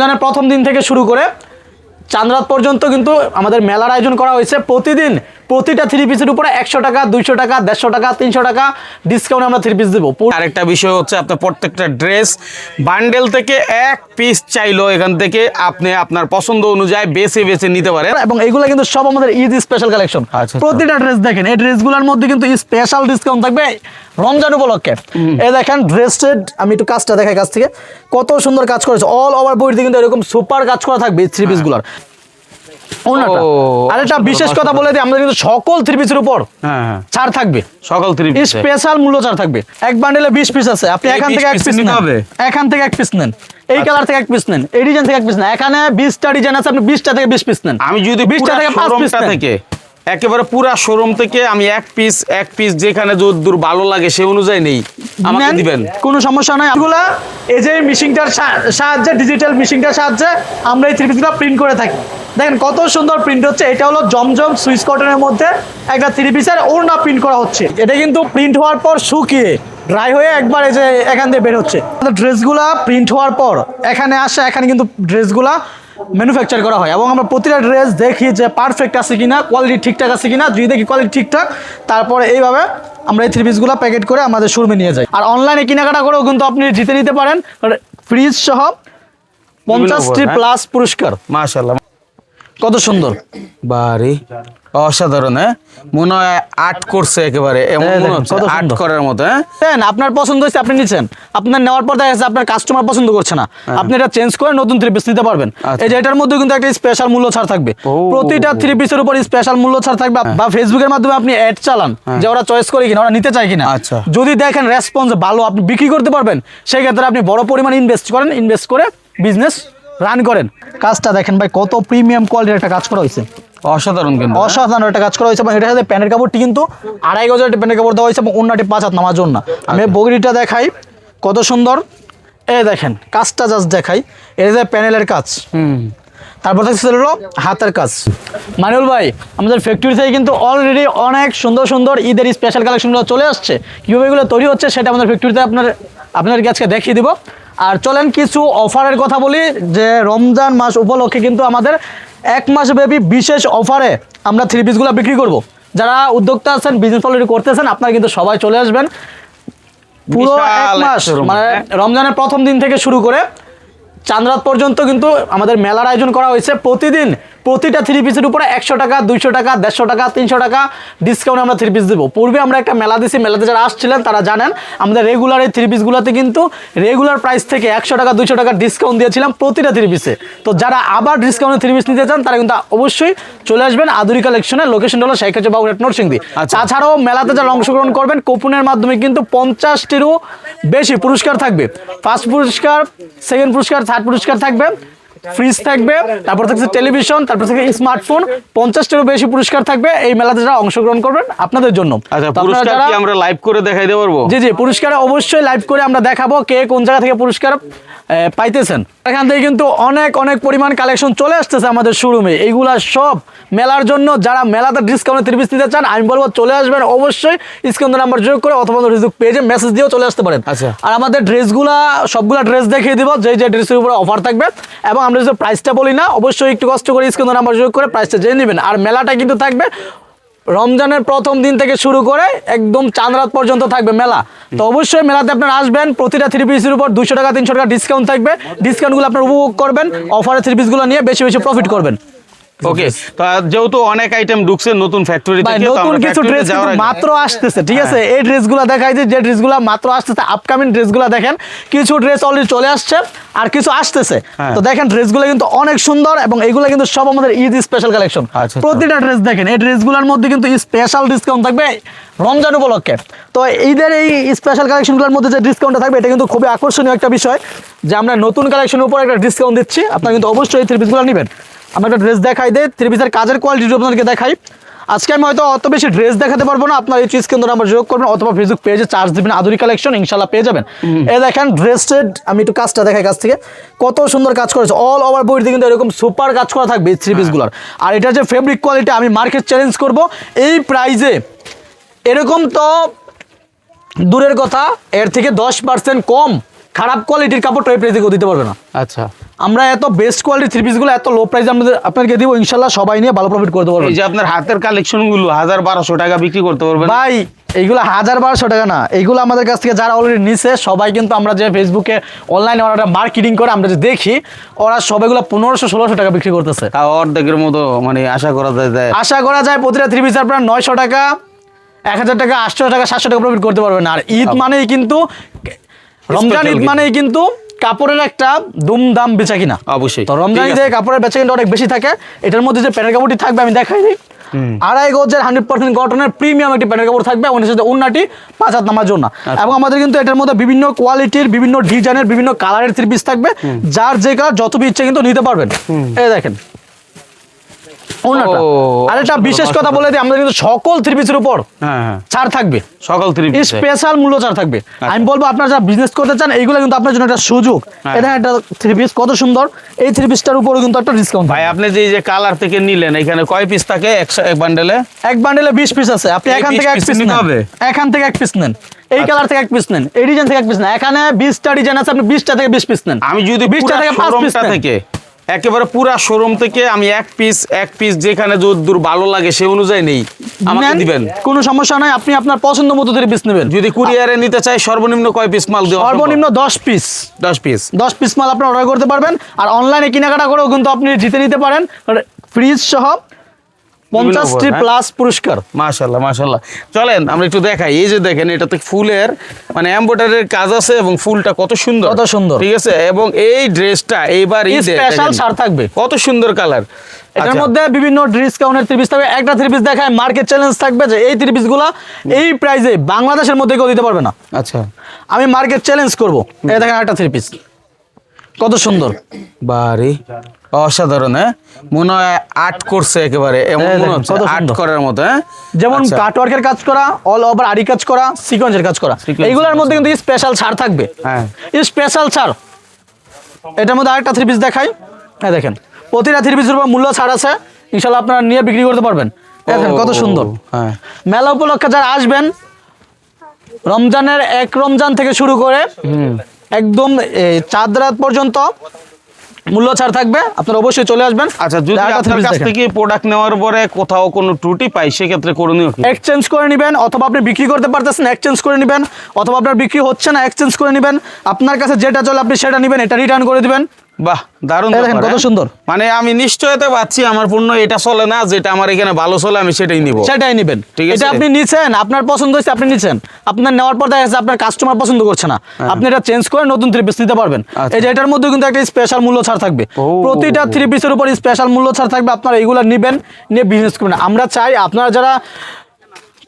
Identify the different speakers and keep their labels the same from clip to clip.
Speaker 1: রমজানের প্রথম দিন থেকে শুরু করে চাঁদরাত পর্যন্ত কিন্তু আমাদের মেলার আয়োজন করা হয়েছে। প্রতিদিন প্রতিটা থ্রি পিসের উপরে 100 টাকা, 200 টাকা, 150 টাকা, 300 টাকা ডিসকাউন্ট আমরা থ্রি পিস দেবো।
Speaker 2: আরেকটা বিষয় হচ্ছে আপনার প্রত্যেকটা ড্রেস বান্ডেল থেকে এক পিস চাইলো এখান থেকে আপনি আপনার পছন্দ অনুযায়ী বেছে বেছে নিতে পারেন।
Speaker 1: এবং এইগুলো কিন্তু সব আমাদের ঈদ স্পেশাল কালেকশন। প্রতিটা ড্রেস দেখেন, এই ড্রেসগুলোর মধ্যে কিন্তু স্পেশাল ডিসকাউন্ট থাকবে রমজান উপলক্ষে। এই দেখেন ড্রেসের আমি একটু কাজটা দেখাই, কাছ থেকে কত সুন্দর কাজ করেছে। অল ওভার বডিতে কিন্তু এরকম সুপার কাজ করা থাকবে থ্রি পিসগুলোর। আরেকটা বিশেষ কথা বলে দিই, আমাদের কিন্তু সকল থ্রি পিসের উপর ছাড় থাকবে, সকল থ্রি পিস স্পেশাল মূল্য ছাড় থাকবে। এক বান্ডেলে 20 পিস আছে, আপনি এখান থেকে এক পিস নেন, এখান থেকে এক পিস নেন, এই কালার থেকে এক পিস নেন, এই ডিজাইন থেকে এক পিস নেন। এখানে 20টা ডিজাইন আছে, আপনি 20টা থেকে 20 পিস নেন।
Speaker 2: আমি যদি
Speaker 1: 20টা থেকে 5 পিস
Speaker 2: থেকে একেবারে পুরা শোরুম থেকে আমি এক পিস যেখানে যতদূর ভালো লাগে সেই অনুযায়ী নেই, আমাকে দিবেন,
Speaker 1: কোনো সমস্যা নাই। এগুলা এই যে মেশিনটার সাহায্যে, ডিজিটাল মেশিনটার সাহায্যে আমরা এই থ্রি পিসগুলো প্রিন্ট করে থাকি। দেখেন কত সুন্দর প্রিন্ট হচ্ছে। এটা হলো জমজম সুইস কটনের মধ্যে একটা থ্রি পিসের ওড়না প্রিন্ট করা হচ্ছে। এটা কিন্তু প্রিন্ট হওয়ার পর শুকিয়ে ড্রাই হয়ে একবার এই যে এখান দিয়ে বের হচ্ছে। ড্রেসগুলা প্রিন্ট হওয়ার পর এখানে আসে, এখানে কিন্তু ড্রেসগুলা ম্যানুফ্যাকচার করা হয় এবং আমরা প্রতিটা ড্রেস দেখি যে পারফেক্ট আছে কিনা, কোয়ালিটি ঠিকঠাক আছে কিনা। যদি দেখি কোয়ালিটি ঠিকঠাক, তারপরে এইভাবে আমরা এই থ্রি পিসগুলো প্যাকেট করে আমাদের শোরুমে নিয়ে যাই। আর অনলাইনে কেনাকাটা করেও কিন্তু আপনি জিতে নিতে পারেন ফ্রিজ সহ 50টি প্লাস পুরস্কার।
Speaker 2: মাশাআল্লাহ,
Speaker 1: কত সুন্দর,
Speaker 2: বাড়ি অসাধারণ। মনে হয় আর্ট করছে একেবারে, এমন মনে হচ্ছে আর্ট করার মতো।
Speaker 1: আপনার পছন্দ হয়েছে, আপনি নিচ্ছেন, আপনার নেওয়ার পর দেখা যাচ্ছে আপনার কাস্টমার পছন্দ করছে না, আপনি এটা চেঞ্জ করে নতুন থ্রি পিস নিতে পারবেন। এই যে এটার মধ্যে কিন্তু একটা স্পেশাল মূল্য ছাড় থাকবে, প্রতিটা থ্রি পিসের উপর স্পেশাল মূল্য ছাড় থাকবে। বা ফেসবুকের মাধ্যমে আপনি অ্যাড চালান যে ওরা চয়েস করে কিনা, ওরা নিতে চায় কিনা। যদি দেখেন রেসপন্স ভালো, আপনি বিক্রি করতে পারবেন, সেই ক্ষেত্রে আপনি বড় পরিমাণ ইনভেস্ট করেন, ইনভেস্ট করে বিজনেস রান করেন। কাজটা দেখেন ভাই, কত প্রিমিয়াম কোয়ালিটির একটা কাজ করা হয়েছে,
Speaker 2: অসাধারণ, কিন্তু
Speaker 1: অসাধারণ একটা কাজ করা হয়েছে। এবং এটার সাথে প্যানের কাপড়টি কিন্তু 2.5 গজের প্যানের কাপড় দেওয়া হয়েছে এবং অন্যটি 5 হাত নামার জন্য। আমি বগরিটা দেখাই কত সুন্দর। এই দেখেন কাজটা জাস্ট দেখাই, এটা যে প্যানেলের কাজ, তারপর থাকছে হলো হাতের কাজ। মানিউল ভাই, আমাদের ফ্যাক্টরি থেকে কিন্তু অলরেডি অনেক সুন্দর সুন্দর ঈদের স্পেশাল কালেকশনগুলো চলে আসছে। কীভাবে এগুলো তৈরি হচ্ছে সেটা আমাদের ফ্যাক্টরিতে আপনাদেরকে আজকে দেখিয়ে দিব। আর চলেন কিছু অফারের কথা বলি, যে রমজান মাস উপলক্ষে কিন্তু আমাদের 1 মাস ব্যাপী বিশেষ অফারে আমরা থ্রি পিসগুলো বিক্রি করব। যারা উদ্যোক্তা আছেন, বিজনেস অলরেডি করতেছেন, আপনারা কিন্তু সবাই চলে আসবেন। পুরো 1 মাস মানে রমজানের প্রথম দিন থেকে শুরু করে চাঁদরাত পর্যন্ত কিন্তু আমাদের মেলার আয়োজন করা হয়েছে। প্রতিদিন প্রতিটা থ্রি পিসের উপরে 100 টাকা, 200 টাকা, 150 টাকা, 300 টাকা ডিসকাউন্ট আমরা থ্রি পিস দেবো। পূর্বে আমরা একটা মেলা দিছি, মেলাতে যারা আসছিলেন তারা জানেন আমাদের রেগুলার এই থ্রি পিসগুলোতে কিন্তু রেগুলার প্রাইস থেকে 100 টাকা, 200 টাকা ডিসকাউন্ট দিয়েছিলাম প্রতিটা থ্রি পিসে। তো যারা আবার ডিসকাউন্টে থ্রি পিস নিতে চান তারা কিন্তু অবশ্যই চলে আসবেন আদুরি কালেকশনের। লোকেশন হলো শেখাচা বাবুঘাট নরসিংদী। তাছাড়াও মেলাতে যারা অংশগ্রহণ করবেন কুপনের মাধ্যমে কিন্তু 50টিরও বেশি পুরস্কার থাকবে। ফার্স্ট পুরস্কার, সেকেন্ড পুরস্কার, থার্ড পুরস্কার থাকবে, ফ্রিজ থাকবে, তারপর থাকছে টেলিভিশন, তারপর থেকে স্মার্টফোন, 50টিরও বেশি পুরস্কার থাকবে এই মেলাতে যারা অংশগ্রহণ করবেন আপনাদের জন্য।
Speaker 2: পুরস্কার কি আমরা লাইভ করে দেখাই দিতে পারবো?
Speaker 1: জি, পুরস্কার অবশ্যই লাইভ করে আমরা দেখাবো কে কোন জায়গা থেকে পুরস্কার পাইতেছেন। এখান থেকে কিন্তু অনেক পরিমাণ কালেকশন চলে আসতেছে আমাদের শোরুমে। এইগুলা সব মেলার জন্য। যারা মেলাতে ডিসকাউন্টে থ্রি পিস নিতে চান আমি বলবো চলে আসবেন অবশ্যই, স্ক্রিন নাম্বার যোগ করে অথবা ফেসবুক পেজে মেসেজ দিয়েও চলে আসতে পারেন। আর আমাদের ড্রেসগুলা সবগুলা ড্রেস দেখিয়ে দিব, যে ড্রেসের উপরে অফার থাকবে। এবং আমরা যদি প্রাইসটা বলি না, অবশ্যই একটু কষ্ট করে স্ক্রিন নাম্বার যোগ করে প্রাইসটা জেনে নেবেন। আর মেলাটা কিন্তু থাকবে রমজানের প্রথম দিন থেকে শুরু করে একদম চাঁদরাত পর্যন্ত থাকবে মেলা। তো অবশ্যই মেলাতে আপনারা আসবেন। প্রতিটা থ্রি পিসের উপর 200 টাকা, 300 টাকা ডিসকাউন্ট থাকবে। ডিসকাউন্টগুলো আপনারা উপভোগ করবেন, অফারে থ্রি পিসগুলো নিয়ে বেশি বেশি প্রফিট করবেন।
Speaker 2: ওকে, তো যেহেতু অনেক আইটেম ঢুকছে নতুন ফ্যাক্টরি থেকে,
Speaker 1: নতুন কিছু ড্রেস মাত্র আসতেছে, ঠিক আছে? এই ড্রেসগুলো দেখাই যে ড্রেসগুলো মাত্র আসতেছে, আপকামিং ড্রেসগুলো দেখেন। কিছু ড্রেস অলরেডি চলে আসছে আর কিছু আসতেছে। তো দেখেন ড্রেসগুলো কিন্তু অনেক সুন্দর এবং এইগুলো কিন্তু সব আমাদের ঈদ স্পেশাল কালেকশন। প্রতিটা ড্রেস দেখেন, এই ড্রেসগুলোর মধ্যে কিন্তু স্পেশাল ডিসকাউন্ট থাকবে রমজান উপলক্ষে। তো ঈদের এই স্পেশাল কালেকশনগুলোর মধ্যে যে ডিসকাউন্টটা থাকবে এটা কিন্তু খুবই আকর্ষণীয় একটা বিষয়, যে আমরা নতুন কালেকশনের উপর একটা ডিসকাউন্ট দিচ্ছি। আপনারা কিন্তু অবশ্যই এই থ্রি পিসগুলো নেবেন। আমরা একটা ড্রেস দেখাই দেয়, থ্রি পিসের কাজের কোয়ালিটি আপনাদেরকে দেখাই। আজকে আমি হয়তো অত বেশি ড্রেস দেখাতে পারবো না, আপনার এই চিজ কিন্তু নাম্বার যোগ করবেন অথবা ফেসবুক পেজে চার্জ দিবেন আদুরি কালেকশন, ইনশাল্লাহ পেয়ে যাবেন। এই দেখেন ড্রেসের আমি একটু কাজটা দেখাই কাছ থেকে, কত সুন্দর কাজ করেছে। অল ওভার বডিতে কিন্তু এরকম সুপার কাজ করা থাকবে এই থ্রি পিসগুলোর। আর এটা যে ফেব্রিক কোয়ালিটি, আমি মার্কেট চ্যালেঞ্জ করব এই প্রাইজে এরকম তো দূরের কথা, এর থেকে 10% কম খারাপ কোয়ালিটির কাপড় এই প্রাইজে দিতে পারবে না।
Speaker 2: আচ্ছা,
Speaker 1: আমরা এত বেস্ট কোয়ালিটির থ্রি পিসগুলো এত লো প্রাইসে আপনাদেরকে দিব, ইনশাল্লাহ সবাই নিয়ে ভালো প্রফিট করতে পারবেন।
Speaker 2: এই যে আপনার হাতের কালেকশনগুলো 1000-1200 টাকা বিক্রি করতে পারবেন
Speaker 1: ভাই এইগুলো 1000-1200 টাকা না, এইগুলো আমাদের কাছ থেকে যারা অলরেডি নিছে সবাই কিন্তু আমরা যে ফেসবুকে অনলাইনে ওরা মার্কেটিং করে আমরা যে দেখি, ওরা সবাইগুলো 1500-1600 টাকা বিক্রি করতেছে।
Speaker 2: তাও অর্ধেকের মতো মানে আশা করা যায়।
Speaker 1: আশা করা যায় প্রতিটা থ্রি পিস আপনার 900 টাকা, 1000 টাকা, 800 টাকা, 700 টাকা প্রফিট করতে পারবেন। আর ঈদ মানেই কিন্তু, রমজান ঈদ মানেই কিন্তু কাপড়ের একটা দুমদাম বেচা কিনা।
Speaker 2: অবশ্যই
Speaker 1: তো রমজান ঈদে কাপড়ের বেচা কিনা অনেক বেশি থাকে। এটার মধ্যে যে প্যান্টের কাপড়টি থাকবে আমি দেখাই দিই, 2.5 গজের 100% কটনের প্রিমিয়াম একটি প্যান্টের কাপড় থাকবে, ওনার সাথে ওন্নাটি 5 হাত নামার জন্য। এবং আমাদের কিন্তু এটার মধ্যে বিভিন্ন কোয়ালিটির, বিভিন্ন ডিজাইনের, বিভিন্ন কালারের থ্রি পিস থাকবে, যার যে কালার যত ইচ্ছে কিন্তু নিতে পারবেন। এই দেখেন ওন্নাটা। আর একটা বিশেষ কথা বলে দিই, আমাদের কিন্তু সকল থ্রি পিসের উপর ছাড় থাকবে,
Speaker 2: সকল থ্রি পিস
Speaker 1: স্পেশাল মূল্য ছাড় থাকবে। আমি বলবো আপনারা যারা বিজনেস করতে চান এইগুলো কিন্তু আপনার জন্য একটা সুযোগ। এটা একটা থ্রি পিস কত সুন্দর, এই থ্রি পিসটার উপরে কিন্তু একটা ডিসকাউন্ট।
Speaker 2: ভাই আপনি যে কালার থেকে নিলেন, এখানে কয় পিস থাকে এক বান্ডেলে?
Speaker 1: এক বান্ডেলে 20 পিস আছে। আপনি এখান থেকে এক পিস নেন, এখান থেকে এক পিস নেন, এই কালার থেকে এক পিস নেন, এই ডিজাইন থেকে এক পিস নেন। এখানে 20টা ডিজাইন আছে, আপনি 20টা থেকে 20 পিস নেন।
Speaker 2: আমি যদি
Speaker 1: 20টা থেকে 5 পিস
Speaker 2: থেকে একেবারে পুরা শোরুম থেকে আমি এক পিস যেখানে দূর ভালো লাগে সেই অনুযায়ী নেই, আমাকে দিবেন,
Speaker 1: কোনো সমস্যা নাই। আপনি আপনার পছন্দ মতো থ্রি পিস নেবেন।
Speaker 2: যদি কুরিয়ারে নিতে চাই সর্বনিম্ন কয় পিস মাল দেওয়া?
Speaker 1: সর্বনিম্ন 10 পিস।
Speaker 2: 10 পিস
Speaker 1: মাল আপনি অর্ডার করতে পারবেন। আর অনলাইনে কেনাকাটা করেও কিন্তু আপনি জিতে নিতে পারেন ফ্রিজ সহ 50টি প্লাস পুরস্কার।
Speaker 2: মাশাআল্লাহ। চলেন আমরা একটু দেখাই। এই যে দেখেন, এটাতে ফুলের মানে এমব্রয়ডারির কাজ আছে এবং ফুলটা কত সুন্দর, ঠিক আছে। এবং এই ড্রেসটা এইবার
Speaker 1: স্পেশাল ছাড় থাকবে,
Speaker 2: কত সুন্দর কালার।
Speaker 1: এটার মধ্যে বিভিন্ন ডিসকাউন্টের থ্রি পিস থাকবে। একটা থ্রি পিস দেখায়, মার্কেট চ্যালেঞ্জ থাকবে যে এই থ্রি পিসগুলো এই প্রাইসে বাংলাদেশের মধ্যে কেউ দিতে পারবে না।
Speaker 2: আচ্ছা,
Speaker 1: আমি মার্কেট চ্যালেঞ্জ করব। এই দেখেন একটা থ্রি পিস কত সুন্দর,
Speaker 2: বাড়ি অসাধারণ। মনে হয় আর্ট করছে একেবারে, এমন মনে হচ্ছে আর্ট করার মতো।
Speaker 1: যেমন কাটওয়ার্কের কাজ করা, অল ওভার আরি কাজ করা, সিকোয়েন্সের কাজ করা, এইগুলোর মধ্যে কিন্তু স্পেশাল ছাড় থাকবে। স্পেশাল ছাড়। এটার মধ্যে আরেকটা থ্রি পিস দেখাই। হ্যাঁ দেখেন, প্রতিটা থ্রি পিসের উপর মূল্য ছাড় আছে, ইনশাল্লাহ আপনারা নিয়ে বিক্রি করতে পারবেন। দেখেন কত সুন্দর। মেলা উপলক্ষে যারা আসবেন, রমজানের 1 রমজান থেকে শুরু করে একদম চাঁদ রাত পর্যন্ত মূল্য ছাড় থাকবে, আপনারা অবশ্যই চলে আসবেন।
Speaker 2: আচ্ছা, যদি আপনার কাছ থেকে প্রোডাক্ট নেওয়ার পরে কোথাও কোনো ত্রুটি পাই, সেক্ষেত্রে করণীয় কি?
Speaker 1: এক্সচেঞ্জ করে নেবেন, অথবা আপনি বিক্রি করতে পারতেছেন এক্সচেঞ্জ করে নেবেন, অথবা আপনার বিক্রি হচ্ছে না এক্সচেঞ্জ করে নেবেন। আপনার কাছে যেটা চলে আপনি সেটা নেবেন, এটা রিটার্ন করে দিবেন।
Speaker 2: বাহ, দারুণ।
Speaker 1: দেখেন কত সুন্দর।
Speaker 2: মানে আমি নিশ্চয়তা পাচ্ছি আমার পণ্য এটা চলে না, যেটা আমার এখানে ভালো চলে আমি সেটাই নিব,
Speaker 1: সেটাই নেবেন।
Speaker 2: ঠিক আছে,
Speaker 1: এটা আপনি নিছেন, আপনার পছন্দ হয়েছে আপনি নিছেন, আপনার নেওয়ার পর দেখা যাচ্ছে আপনার কাস্টমার পছন্দ করছে না, আপনি এটা চেঞ্জ করে নতুন থ্রি পিস নিতে পারবেন। এই যে এটার মধ্যে কিন্তু একটা স্পেশাল মূল্য ছাড় থাকবে, প্রতিটা থ্রি পিসের উপর স্পেশাল মূল্য ছাড় থাকবে। আপনারা এইগুলো নেবেন, নিয়ে বিজনেস করবেন। আমরা চাই আপনারা যারা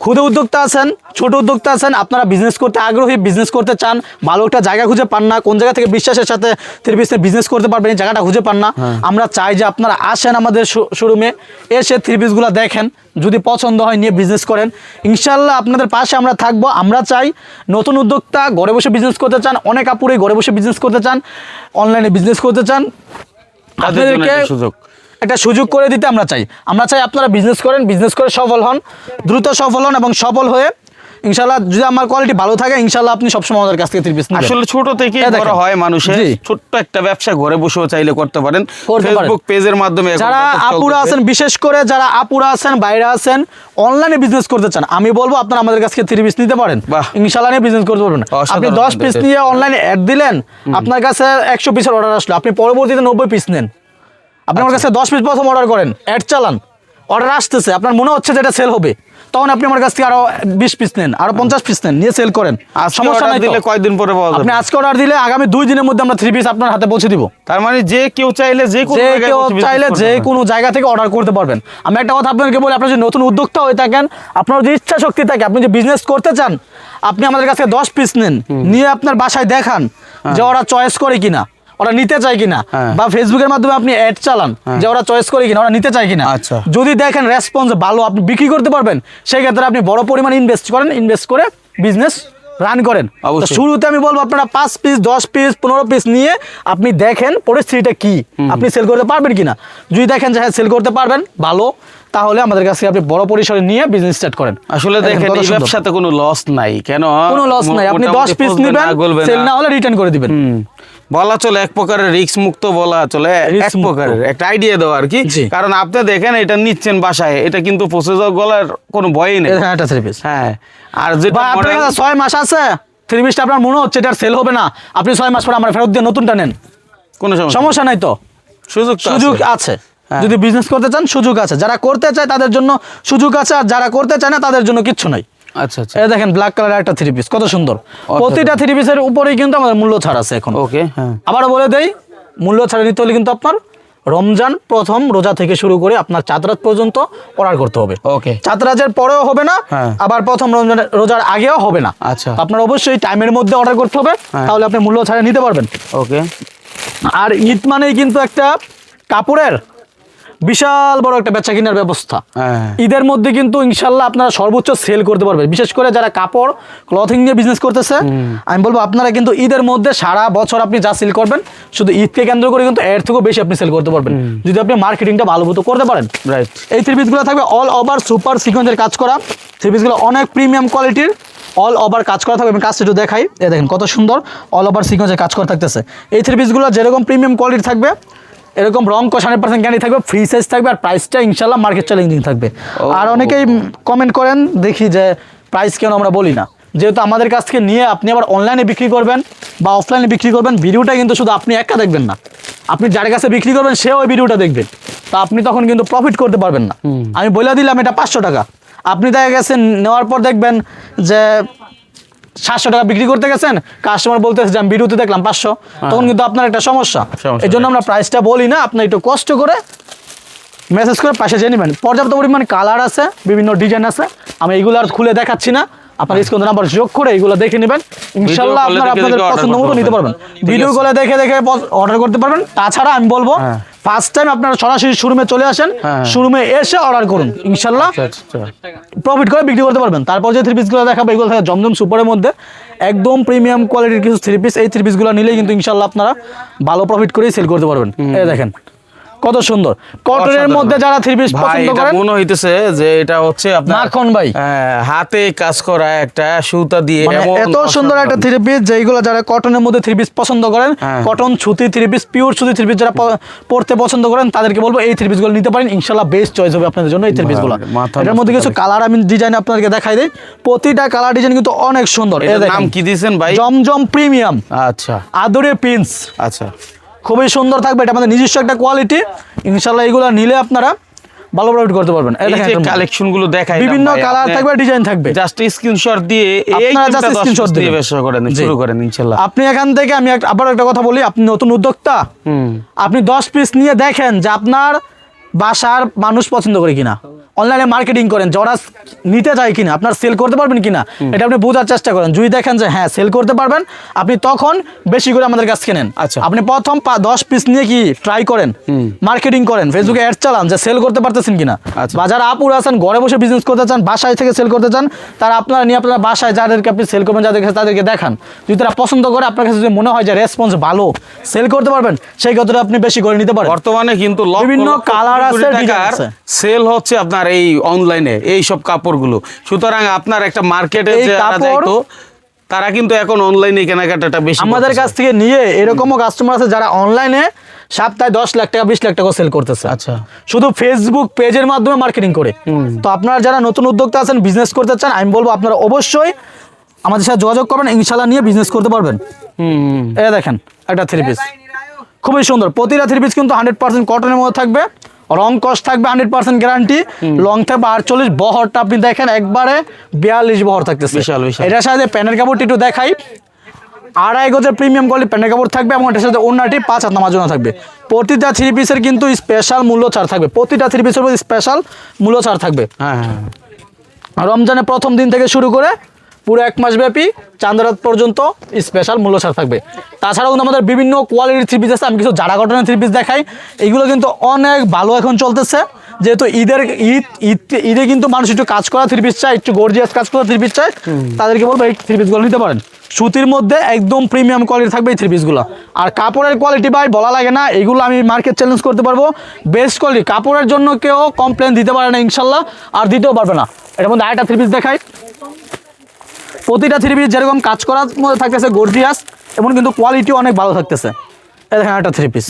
Speaker 1: ক্ষুদে উদ্যোক্তা আছেন, ছোট উদ্যোক্তা আছেন, আপনারা বিজনেস করতে আগ্রহী, বিজনেস করতে চান, ভালো একটা জায়গা খুঁজে পান না, কোন জায়গা থেকে বিশ্বাসের সাথে থ্রি পিসের বিজনেস করতে পারবেন এই জায়গাটা খুঁজে পান না, আমরা চাই যে আপনারা আসেন আমাদের শোরুমে, এসে থ্রি পিসগুলো দেখেন, যদি পছন্দ হয় নিয়ে বিজনেস করেন। ইনশাল্লাহ আপনাদের পাশে আমরা থাকবো। আমরা চাই নতুন উদ্যোক্তা ঘরে বসে বিজনেস করতে চান, অনেক আপুরে ঘরে বসে বিজনেস করতে চান, অনলাইনে বিজনেস করতে চান, আপনাদেরকে একটা সুযোগ করে দিতে আমরা চাই। আমরা চাই আপনারা বিজনেস করেন, বিজনেস করে সফল হন, দ্রুত সফল হন, এবং সফল হয়ে ইনশাল্লাহ যদি আমার কোয়ালিটি ভালো থাকে ইনশাল্লাহ আপনি সবসময় আমাদের কাছ থেকে থ্রি পিস নেবেন।
Speaker 2: আসলে ছোট থেকে বড় হয় মানুষের, ছোট্ট একটা ব্যবসা ঘরে বসেও চাইলে করতে পারেন, ফেসবুক পেজের মাধ্যমে।
Speaker 1: যারা আপুরা আছেন, বিশেষ করে যারা আপুরা আছেন, বাইরে আছেন, অনলাইনে বিজনেস করতে চান, আমি বলবো আপনারা আমাদের কাছ থেকে থ্রি পিস নিতে পারেন, ইনশাল্লাহ নিয়ে বিজনেস করতে পারবেন। আপনি 10 পিস নিয়ে অনলাইনে অ্যাড দিলেন, আপনার কাছে 100 পিসের অর্ডার আসলো, আপনি পরবর্তীতে 90 পিস নেন। আপনি আমার কাছে 10 পিস প্রথম অর্ডার করেন, অ্যাড চালান, অর্ডার আসতেছে, আপনার মনে হচ্ছে যে এটা সেল হবে, তখন আপনি আমার কাছ থেকে আরো 20 পিস নেন, আরো 50 পিস নেন, নিয়ে সেল করেন।
Speaker 2: সমস্যা নাই। দিলে কয়দিন পরে পাওয়া যাবে?
Speaker 1: আপনি আজকে অর্ডার দিলে আগামী 2 দিনের মধ্যে আমরা থ্রি পিস আপনার হাতে পৌঁছে দিব।
Speaker 2: তার মানে যে কেউ চাইলে যে
Speaker 1: কোনো জায়গা থেকে অর্ডার করতে পারবেন। আমি একটা কথা আপনাকে বলি, আপনার যদি নতুন উদ্যোক্তা হয়ে থাকেন, আপনার যদি ইচ্ছা শক্তি থাকে, আপনি যে বিজনেস করতে চান, আপনি আমাদের কাছে 10 পিস নেন, নিয়ে আপনার বাসায় দেখান যে ওরা চয়েস করে কিনা, ওরা নিতে চায় কিনা, বা ফেসবুকের মাধ্যমে আপনি অ্যাড চালান যে ওরা চয়েস করে কিনা, ওরা নিতে চায় কিনা। যদি দেখেন রেসপন্স ভালো, আপনি বিক্রি করতে পারবেন, সেই ক্ষেত্রে আপনি বড় পরিমাণ ইনভেস্ট করেন, ইনভেস্ট করে বিজনেস রান করেন। শুরুতে আমি বলবো আপনারা 5 পিস 10 পিস 15 পিস নিয়ে আপনি দেখেন পরিস্থিতিটা কি, আপনি সেল করতে পারবেন কিনা। যদি দেখেন যে হ্যাঁ সেল করতে পারবেন ভালো, তাহলে আমাদের কাছে আপনি বড় পরিসরে নিয়ে বিজনেস স্টার্ট করেন।
Speaker 2: আসলে দেখেন এই ব্যবসাতে কোনো লস নাই, কেন
Speaker 1: কোনো লস নাই। আপনি 10 পিস নেবেন, সেল না হলে রিটার্ন করে দিবেন।
Speaker 2: বলা চলে এক প্রকারের রিস্ক মুক্ত বলা চলে, এক প্রকারের একটা আইডিয়া দেওয়া আর কি। কারণ আপনি দেখেন এটা নিচ্ছেন বাসায়, এটা কিন্তু পচে যাওয়ার গলার কোনো ভয়ই নেই।
Speaker 1: একটা থ্রি পিস,
Speaker 2: হ্যাঁ। আর যেটা
Speaker 1: আপনার 6 মাস আছে থ্রি পিসটা আপনার মনে হচ্ছে এটা সেল হবে না, আপনি 6 মাস পরে আমার ফেরত দিয়ে নতুনটা নেন,
Speaker 2: কোনো
Speaker 1: সমস্যা নাই তো, সুযোগ আছে। যদি বিজনেস করতে চান সুযোগ আছে, যারা করতে চায় তাদের জন্য সুযোগ আছে, আর যারা করতে চায় না তাদের জন্য কিচ্ছু নাই।
Speaker 2: আচ্ছা আচ্ছা,
Speaker 1: এই দেখেন ব্ল্যাক কালারের একটা থ্রি পিস কত সুন্দর, প্রতিটা থ্রি পিসের উপরেই কিন্তু আমাদের মূল্য ছাড় আছে এখন।
Speaker 2: ওকে, হ্যাঁ।
Speaker 1: আবারও বলে দেই, মূল্য ছাড় নিতে হলে কিন্তু আপনার রমজান প্রথম রোজা থেকে শুরু করে আপনার চাঁদরাত পর্যন্ত অর্ডার করতে হবে।
Speaker 2: ওকে,
Speaker 1: চাঁদরাতের পরেও হবে না, আবার প্রথম রোজার আগেও হবে না।
Speaker 2: আচ্ছা,
Speaker 1: আপনার অবশ্যই টাইমের মধ্যে অর্ডার করতে হবে, তাহলে আপনি মূল্য ছাড়ে নিতে পারবেন।
Speaker 2: ওকে।
Speaker 1: আর ঈদ মানেই কিন্তু একটা কাপড়ের বিশাল বড় একটা বেচা কেনার ব্যবস্থা। ঈদের মধ্যে কিন্তু ইনশাল্লাহ আপনারা সর্বোচ্চ সেল করতে পারবেন, বিশেষ করে যারা কাপড় ক্লথিং নিয়ে বিজনেস করতেছে। আমি বলবো আপনারা কিন্তু ঈদের মধ্যে সারা বছর আপনি যা সেল করবেন, শুধু ঈদকে কেন্দ্র করে কিন্তু এর থেকেও বেশি আপনি সেল করতে পারবেন যদি আপনি মার্কেটিংটা ভালো মতো করতে পারেন।
Speaker 2: রাইট।
Speaker 1: এই থ্রি পিসগুলো থাকবে অল ওভার সুপার সিকোয়েন্সের কাজ করা থ্রি পিসগুলো, অনেক প্রিমিয়াম কোয়ালিটির, অল ওভার কাজ করা থাকবে। আমি কাজটা একটু দেখাই, এই দেখেন কত সুন্দর অল ওভার সিকোয়েন্সের কাজ করা থাকতেছে। এই থ্রি পিসগুলো যেরকম প্রিমিয়াম কোয়ালিটি থাকবে, এরকম রং কষ 100% গ্যারান্টি থাকবে, ফ্রি সাইজ থাকবে, আর প্রাইসটা ইনশাল্লাহ মার্কেট চ্যালেঞ্জিং থাকবে। আর অনেকেই কমেন্ট করেন দেখি যে প্রাইস কেন আমরা বলি না, যেহেতু আমাদের কাছ থেকে নিয়ে আপনি আবার অনলাইনে বিক্রি করবেন বা অফলাইনে বিক্রি করবেন, ভিডিওটা কিন্তু শুধু আপনি একা দেখবেন না, আপনি যার কাছে বিক্রি করবেন সেও ওই ভিডিওটা দেখবেন, তা আপনি তখন কিন্তু প্রফিট করতে পারবেন না। আমি বলে দিলাম এটা 500 টাকা, আপনি দেখা গেছেন নেওয়ার পর দেখবেন যে 700 টাকা বিক্রি করতে গেছেন, কাস্টমার বলতেছে যে আমি ভিডিওতে দেখলাম 500, তখন কিন্তু আপনার একটা সমস্যা। এই জন্য আমরা প্রাইসটা বলি না, আপনি একটু কষ্ট করে মেসেজ করে পাশে জেনে নেবেন। পর্যাপ্ত পরিমাণ কালার আছে, বিভিন্ন ডিজাইন আছে, আমি এইগুলো আর খুলে দেখাচ্ছি না, আপনার স্ক্রিনে নাম্বার যোগ করে এইগুলো দেখে নেবেন, ইনশাল্লাহ আপনারা আপনাদের পছন্দ মতো নিতে পারবেন। ভিডিও কলে দেখে দেখে অর্ডার করতে পারবেন। তাছাড়া আমি বলবো ফার্স্ট টাইম আপনারা সরাসরি শোরুমে চলে আসেন, শোরুমে এসে অর্ডার করুন, ইনশাল্লাহ প্রফিট করে বিক্রি করতে পারবেন। তারপর যে থ্রি পিসগুলো দেখাবো এগুলো থাকে জমজম সুপারের মধ্যে একদম প্রিমিয়াম কোয়ালিটির কিছু থ্রি পিস। এই থ্রি পিসগুলো নিলেই কিন্তু ইনশাল্লাহ আপনারা ভালো প্রফিট করেই সেল করতে পারবেন। এই দেখেন কত সুন্দর কটনের মধ্যে যারা থ্রি পিস পছন্দ করেন,
Speaker 2: মনে হইতেছে যে এটা হচ্ছে আপনার
Speaker 1: মাখন ভাই
Speaker 2: হাতে কাজ করা একটা সুতা দিয়ে
Speaker 1: এত সুন্দর একটা থ্রি পিস, যেগুলো যারা কটনের মধ্যে থ্রি পিস পছন্দ করেন, কটন সুতি থ্রি পিস, পিওর সুতি থ্রি পিস যারা পড়তে পছন্দ করেন, তাদেরকে বলবো এই থ্রি পিসগুলো নিতে পারেন, ইনশাল্লাহ বেস্ট চয়েস হবে আপনাদের জন্য এই থ্রি পিসগুলো। এটার মধ্যে কিছু কালার আমি ডিজাইন আপনাদেরকে দেখাই দেই, প্রতিটা কালার ডিজাইন কিন্তু অনেক সুন্দর।
Speaker 2: এর নাম কি দিয়েছেন ভাই?
Speaker 1: জমজম প্রিমিয়াম।
Speaker 2: আচ্ছা,
Speaker 1: আদরে প্রিন্স।
Speaker 2: আচ্ছা,
Speaker 1: খুবই সুন্দর থাকবে, এটা আমাদের নিজস্ব একটা কোয়ালিটি, ইনশাল্লাহ এগুলো নিলে আপনারা ভালো প্রফিট করতে পারবেন।
Speaker 2: এই যে কালেকশন গুলো দেখাই,
Speaker 1: বিভিন্ন কালার থাকবে, ডিজাইন থাকবে,
Speaker 2: জাস্ট স্ক্রিনশট দিয়ে
Speaker 1: আপনারা জাস্ট স্ক্রিনশট দিয়ে
Speaker 2: ব্যবসা করেন, শুরু করেন ইনশাআল্লাহ।
Speaker 1: আপনি এখান থেকে আমি আবার একটা কথা বলি, আপনি নতুন উদ্যোক্তা, আপনি 10 পিস নিয়ে দেখেন যে আপনার বাসার মানুষ পছন্দ করে কিনা, অনলাইনে মার্কেটিং করেন, যারা নিতে চায় কিনা, আপনার সেল করতে পারবেন কিনা, এটা আপনি বোঝার চেষ্টা করেন। যদি দেখেন যে হ্যাঁ সেল করতে পারবেন, আপনি তখন বেশি করে আমাদের কাছ থেকে নেন।
Speaker 2: আচ্ছা,
Speaker 1: আপনি প্রথম 10 পিস নিয়ে কি ট্রাই করেন, মার্কেটিং করেন, ফেসবুকে অ্যাড চালান যে সেল করতে পারতেছেন কিনা। বা যারা আপুর আছেন ঘরে বসে বিজনেস করতে চান, বাসায় থেকে সেল করতে চান, তারা আপনারা নিয়ে আপনার বাসায় যাদেরকে আপনি সেল করবেন, যাদের কাছে তাদেরকে দেখান, যদি তারা পছন্দ করে, আপনার কাছে যদি মনে হয় যে রেসপন্স ভালো, সেল করতে পারবেন, সেই কথাটা আপনি বেশি করে নিতে পারেন।
Speaker 2: বর্তমানে কিন্তু
Speaker 1: বিভিন্ন কালার আছে,
Speaker 2: সেল হচ্ছে আপনার এই অনলাইনে এই সব কাপড়গুলো, সুতরাং আপনার একটা মার্কেটে যারা যাইতো তারা কিন্তু এখন অনলাইনে কেনাকাটাটা বেশি
Speaker 1: আমাদের কাছ থেকে নিয়ে, এরকমও কাস্টমার আছে যারা অনলাইনে সপ্তাহে 10 লাখ টাকা 20 লাখ টাকা সেল করতেছে।
Speaker 2: আচ্ছা,
Speaker 1: শুধু ফেসবুক পেজের মাধ্যমে মার্কেটিং করে। তো আপনারা যারা নতুন উদ্যোক্তা আছেন, বিজনেস করতে চান, আমি বলবো আপনারা অবশ্যই আমাদের সাথে যোগাযোগ করবেন, ইনশাল্লাহ নিয়ে বিজনেস করতে পারবেন। এই দেখেন একটা থ্রি পিস খুবই সুন্দর, প্রতিটা থ্রি পিস কিন্তু 100% কটনের মধ্যে থাকবে, রং কস থাকবে 100% গ্যারান্টি, লং থাকবে 48, বহরটা আপনি দেখেন একবারে 42 বহর থাকতেছে। এটার সাথে প্যানের কাপড়টি একটু দেখাই, 2.5 গজের প্রিমিয়াম কোয়ালিটি প্যানের কাপড় থাকবে, এবং এটার সাথে ওড়নাটি 5 হাত নামার জন্য থাকবে। প্রতিটা থ্রি পিসের কিন্তু স্পেশাল মূল্য ছাড় থাকবে, প্রতিটা থ্রি পিসের মধ্যে স্পেশাল মূল্য ছাড় থাকবে। রমজানের প্রথম দিন থেকে শুরু করে পুরো 1 মাস ব্যাপী চাঁদরাত পর্যন্ত স্পেশাল মূল্য ছাড় থাকবে। তাছাড়াও কিন্তু আমাদের বিভিন্ন কোয়ালিটির থ্রি পিস আছে, আমি কিছু জারা কটনের থ্রি পিস দেখাই, এগুলো কিন্তু অনেক ভালো এখন চলতেছে, যেহেতু ঈদে কিন্তু মানুষ একটু কাজ করা থ্রি পিস চায়, একটু গর্জিয়াস কাজ করা থ্রি পিস চায়, তাদেরকে বলবো এই থ্রি পিসগুলো নিতে পারেন। সুতির মধ্যে একদম প্রিমিয়াম কোয়ালিটি থাকবে এই থ্রি পিসগুলো। আর কাপড়ের কোয়ালিটি ভাই বলা লাগে না, এগুলো আমি মার্কেট চ্যালেঞ্জ করতে পারবো, বেস্ট কোয়ালিটি, কাপড়ের জন্য কেউ কমপ্লেন দিতে পারে না ইনশাল্লাহ, আর দিতেও পারবে না। এর মধ্যে আরেকটা থ্রি পিস দেখাই, প্রতিটা থ্রি পিস যেরকম কাজ করার মধ্যে থাকতেছে গর্জিয়াস, এবং কিন্তু কোয়ালিটি অনেক ভালো থাকতেছে। এই দেখেন একটা 3 পিস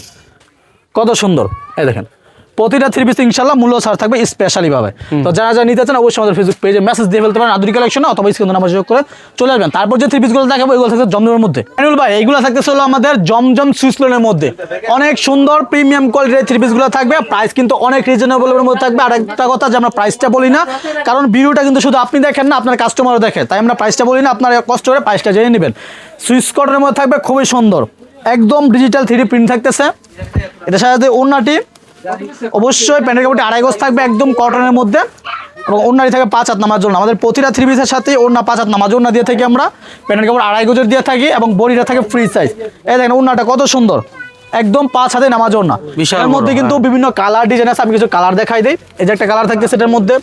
Speaker 1: কত সুন্দর। এই দেখেন প্রতিটা 3 পিস ইনশাআল্লাহ মূল্য ছাড় থাকবে স্পেশালি ভাবে। তো যারা যারা নিতে চান অবশ্যই আমাদের ফেসবুক পেজে মেসেজ দিয়ে ফেলতে পারেন আধুনিক কালেকশন, অথবা স্ক্রিনে নাম্বার যোগ করে চলে আসবেন। তারপর যে 3 পিসগুলো দেখাবো এগুলো থাকছে জমজমের মধ্যে। আনিউল ভাই এইগুলো থাকতেছে হলো আমাদের জমজম সুইস লোনের মধ্যে, অনেক সুন্দর প্রিমিয়াম কোয়ালিটির 3 পিসগুলো থাকবে। প্রাইস কিন্তু অনেক রিজনেবলের মধ্যে থাকবে। আর একটা কথা যে আমরা প্রাইসটা বলি না, কারণ ভিডিওটা কিন্তু শুধু আপনি দেখেন না, আপনার কাস্টমারও দেখে, তাই আমরা প্রাইসটা বলি না, আপনারা কষ্ট করে প্রাইসটা জেনে নেবেন। সুইস কটনের মধ্যে থাকবে খুবই সুন্দর, একদম ডিজিটাল 3D প্রিন্ট থাকতেছে। এটার সাথে ওড়নাটি অবশ্যই প্যান্টের কাপড়টি 2.5 গজ থাকবে একদম কটনের মধ্যে, এবং ওড়নাটি থাকে 5 হাত নামার জন্য। আমাদের প্রতিটা 3 পিসের সাথে ওড়না 5 হাত নামার জন্য দিয়ে থাকি আমরা, প্যান্টের কাপড় 2.5 গজের দিয়ে থাকি, এবং বডিটা থাকে ফ্রি সাইজ। এই দেখেন ওড়নাটা কত সুন্দর, একদম 5 হাতে নামার জন্য। এর মধ্যে কিন্তু বিভিন্ন কালার ডিজাইন আছে, আমি কিছু কালার দেখাই দিই। এই যে একটা কালার থাকতেছে এটার মধ্যে,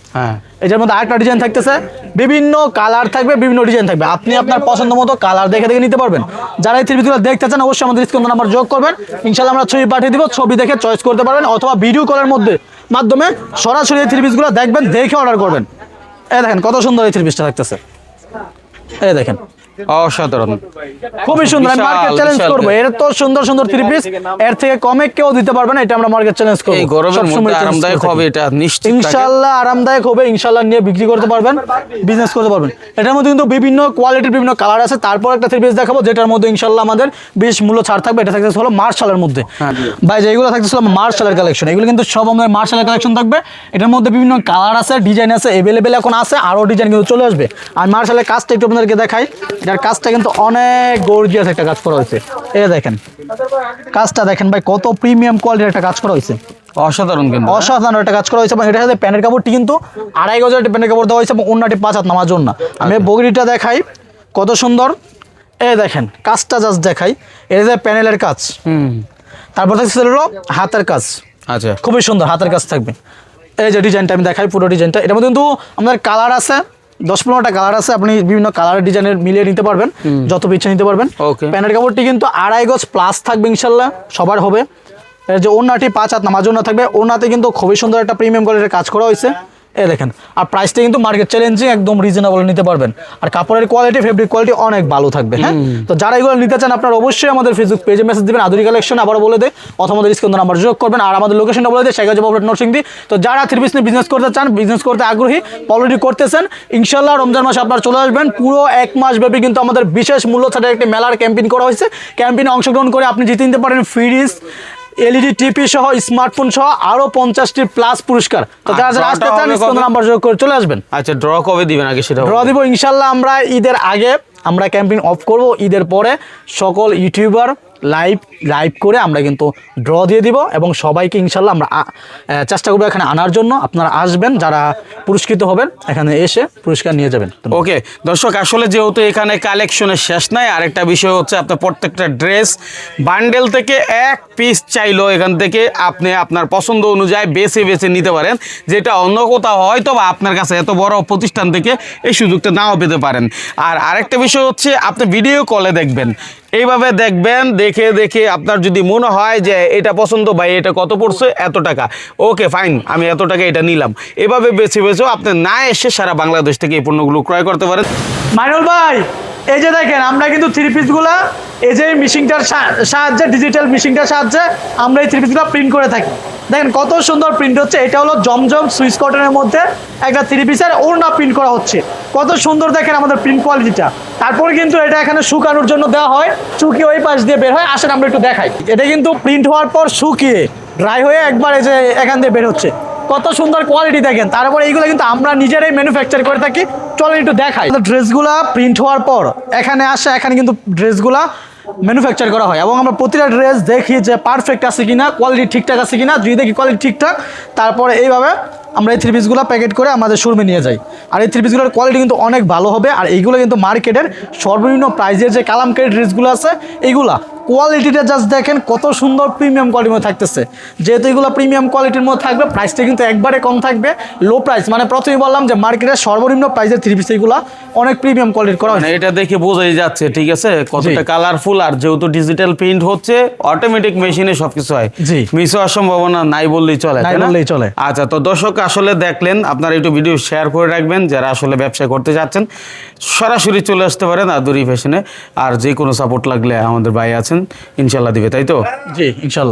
Speaker 1: এটার মধ্যে আরেকটা ডিজাইন থাকতেছে, বিভিন্ন কালার থাকবে, বিভিন্ন ডিজাইন থাকবে। আপনি আপনার পছন্দ মতো কালার দেখে দেখে নিতে পারবেন। যারা এই 3 পিসগুলো দেখতে চান অবশ্যই আমাদের স্ক্রিন নাম্বার যোগ করবেন, ইনশাআল্লাহ আমরা ছবি পাঠিয়ে দিব, ছবি দেখে চয়েস করতে পারবেন, অথবা ভিডিও কলের মাধ্যমে সরাসরি এই 3 পিসগুলো দেখবেন, দেখে অর্ডার করবেন। এই দেখেন কত সুন্দর এই 3 পিসটা থাকতেছে। এই দেখেন
Speaker 2: অসাধারণ,
Speaker 1: খুবই সুন্দর। আমি মার্কেট চ্যালেঞ্জ করব, এর তো সুন্দর সুন্দর 3 পিস এর থেকে কমে কেউ দিতে পারবে না, এটা আমরা মার্কেট চ্যালেঞ্জ করব।
Speaker 2: এই গরমের মধ্যে আরামদায়ক হবে, এটা নিশ্চিত
Speaker 1: ইনশাআল্লাহ আরামদায়ক হবে, ইনশাআল্লাহ নিয়ে বিক্রি করতে পারবেন, বিজনেস করতে পারবেন। এটার মধ্যে কিন্তু বিভিন্ন কোয়ালিটির বিভিন্ন কালার আছে। তারপর একটা 3 পিস দেখাবো যেটার মধ্যে ইনশাআল্লাহ আমাদের বেশ মূল্য ছাড় থাকবে। এটা থাকতেছে হলো মার্শালের মধ্যে। ভাই যেগুলো থাকতেছে হলো মার্শালের কালেকশন, এগুলো কিন্তু সব আমাদের মার্শালের কালেকশন থাকবে। এটার মধ্যে বিভিন্ন কালার আছে, ডিজাইন আছে, अवेलेबल এখন আছে, আরো ডিজাইন কিন্তু চলে আসবে। আর মার্শালের কাজটা একটু আপনাদেরকে দেখাই। এটার কাজটা কিন্তু অনেক গর্জিয়াস একটা কাজ করা হয়েছে। এই দেখেন কাজটা দেখেন ভাই, কত প্রিমিয়াম কোয়ালিটির একটা কাজ করা হয়েছে,
Speaker 2: অসাধারণ, কিন্তু
Speaker 1: অসাধারণ একটা কাজ করা হয়েছে। এবং এটার সাথে প্যান্টের কাপড়টি কিন্তু 2.5 গজের প্যান্টের কাপড় দেওয়া হয়েছে, এবং ওড়নাটি 5 হাত নামার জন্য। আমি বগরিটা দেখাই কত সুন্দর। এই দেখেন কাজটা জাস্ট দেখাই, এটা যে প্যানেলের কাজ, তারপর থাকছে হলো হাতের কাজ।
Speaker 2: আচ্ছা,
Speaker 1: খুবই সুন্দর হাতের কাজ থাকবে। এই যে ডিজাইনটা আমি দেখাই, পুরো ডিজাইনটা, এটার মধ্যে কিন্তু আমাদের কালার আছে 10-15টা কালার আছে, আপনি বিভিন্ন কালারের ডিজাইনের মিলিয়ে নিতে পারবেন, যত পিছে নিতে পারবেন। প্যান্টের কাপড়টি কিন্তু 2.5 গজ প্লাস থাকবে, ইনশাল্লাহ সবার হবে। এর যে ওড়নাটি 5 হাত নামার জন্য থাকবে, ওড়নাতে কিন্তু খুবই সুন্দর একটা প্রিমিয়াম কোয়ালিটির কাজ করা হয়েছে। এই দেখেন, আর প্রাইসটা কিন্তু মার্কেট চ্যালেঞ্জিং, একদম রিজনেবল নিতে পারবেন। আর কাপড়ের কোয়ালিটি, ফেব্রিক কোয়ালিটি অনেক ভালো থাকবে। হ্যাঁ, তো যারা এগুলো নিতে চান আপনারা অবশ্যই আমাদের ফেসবুক পেজে মেসেজ দিবেন আধুনিক কালেকশন, আবার বলে দেয়, অথবা আমাদের স্ক্রিন নাম্বার যোগ করবেন। আর আমাদের লোকেশনটা বলে দেয় শেখাজবাব নরসিংদী। তো যারা 3 পিস নিয়ে বিজনেস করতে চান, বিজনেস করতে আগ্রহী, অলরেডি করতেছেন, ইনশাল্লাহ রমজান মাসে আপনারা চলে আসবেন। পুরো 1 মাস ব্যাপী কিন্তু আমাদের বিশেষ মূল্য ছাড়া একটি মেলার ক্যাম্পেইন করা হয়েছে। ক্যাম্পেইনে অংশগ্রহণ করে আপনি জিতে নিতে পারেন ফ্রিজ, এলইডি টিভি সহ, স্মার্টফোন সহ আরো 50টি প্লাস পুরস্কার। তো যারা যারা আসতে চান স্ক্রিন নাম্বার যোগ করে চলে আসবেন।
Speaker 2: আচ্ছা, ড্র কবে দিবেন আগে সেটা?
Speaker 1: ড্র দিব ইনশাআল্লাহ আমরা ঈদের আগে, আমরা ক্যাম্পেইন অফ করব, ঈদের পরে সকল ইউটিউবার লাইভ করে আমরা কিন্তু ড্র দিয়ে দিব, এবং সবাইকে ইনশাআল্লাহ আমরা চেষ্টা করবো এখানে আনার জন্য। আপনারা আসবেন, যারা পুরস্কৃত হবেন এখানে এসে পুরস্কার নিয়ে যাবেন।
Speaker 2: ওকে দর্শক, আসলে যেহেতু এখানে কালেকশনের শেষ নাই, আরেকটা বিষয় হচ্ছে আপনার প্রত্যেকটা ড্রেস বান্ডেল থেকে 1 পিস চাইলেও এখান থেকে আপনি আপনার পছন্দ অনুযায়ী বেছে বেছে নিতে পারেন, যেটা অন্য কোথাও হয়তো বা আপনার কাছে এত বড় প্রতিষ্ঠান থেকে এই সুযোগটা নাও পেতে পারেন। আর আরেকটা বিষয় হচ্ছে আপনি ভিডিও কলে দেখবেন, এইভাবে দেখবেন, দেখে দেখে আপনার যদি মনে হয় যে এটা পছন্দ, ভাই এটা কত পড়ছে, এত টাকা, ওকে ফাইন, আমি এত টাকা এটা নিলাম, এভাবে বেছে বেছেও আপনি না এসে সারা বাংলাদেশ থেকে এই পণ্যগুলো ক্রয় করতে পারেন।
Speaker 1: মাইনুল ভাই এই যে দেখেন, আমরা কিন্তু 3 পিসগুলা এই যে মেশিনটার সাহায্যে, ডিজিটাল মেশিনটার সাহায্যে আমরা এই 3 পিসগুলো প্রিন্ট করে থাকি। দেখেন কত সুন্দর প্রিন্ট হচ্ছে। এটা হলো জমজম সুইস কটনের মধ্যে একটা 3 পিসের ওড়না প্রিন্ট করা হচ্ছে, কত সুন্দর দেখেন আমাদের প্রিন্ট কোয়ালিটিটা। তারপরে কিন্তু এটা এখানে শুকানোর জন্য দেওয়া হয়, শুকিয়ে ওই পাশ দিয়ে বের হয়। আসেন আমরা একটু দেখাই। এটা কিন্তু প্রিন্ট হওয়ার পর শুকিয়ে ড্রাই হয়ে একবার এই যে এখান দিয়ে বের হচ্ছে, কত সুন্দর কোয়ালিটি দেখেন। তারপরে এইগুলো কিন্তু আমরা নিজেরাই ম্যানুফ্যাকচার করে থাকি, চলো একটু দেখাই। ড্রেসগুলা প্রিন্ট হওয়ার পর এখানে আসে, এখানে কিন্তু ড্রেসগুলা ম্যানুফ্যাকচার করা হয়, এবং আমরা প্রতিটা ড্রেস দেখি যে পারফেক্ট আছে কিনা, কোয়ালিটি ঠিকঠাক আছে কিনা। যদি দেখি কোয়ালিটি ঠিকঠাক, তারপরে এইভাবে আমরা এই 3 পিসগুলো প্যাকেট করে আমাদের শোরুমে নিয়ে যাই। আর এই 3 পিসগুলোর কোয়ালিটি কিন্তু অনেক ভালো হবে। আর এইগুলো কিন্তু মার্কেটের সর্বনিম্ন প্রাইজের যে কালামকারী ড্রেসগুলো আছে, এইগুলা কোয়ালিটিটা জাস্ট দেখেন কত সুন্দর প্রিমিয়াম কোয়ালিটির মধ্যে থাকতেছে। যেহেতু এগুলো প্রিমিয়াম কোয়ালিটির মধ্যে থাকবে, প্রাইসটা কিন্তু একবারে কম থাকবে, লো প্রাইস। মানে প্রথমেই বললাম যে মার্কেটের সর্বনিম্ন প্রাইজের 3 পিস এইগুলো অনেক প্রিমিয়াম কোয়ালিটির করা হয়।
Speaker 2: এটা দেখে বোঝাই যাচ্ছে, ঠিক আছে, কতটা কালারফুল। আর যেহেতু ডিজিটাল প্রিন্ট হচ্ছে, অটোমেটিক মেশিনে সবকিছু হয়, মিস হওয়ার সম্ভাবনা নাই বললেই চলে,
Speaker 1: চলে।
Speaker 2: আচ্ছা, তো দর্শক আসলে দেখলেন, আপনারা একটু ভিডিও শেয়ার করে রাখবেন যারা আসলে ব্যবসা করতে যাচ্ছেন, সরাসরি চলে আসতে পারেন আদুরি ফ্যাশনে। আর যে কোনো সাপোর্ট লাগলে আমাদের ভাই আছেন, ইনশাল্লাহ দিবে, তাই তো?
Speaker 1: জি ইনশাল্লাহ।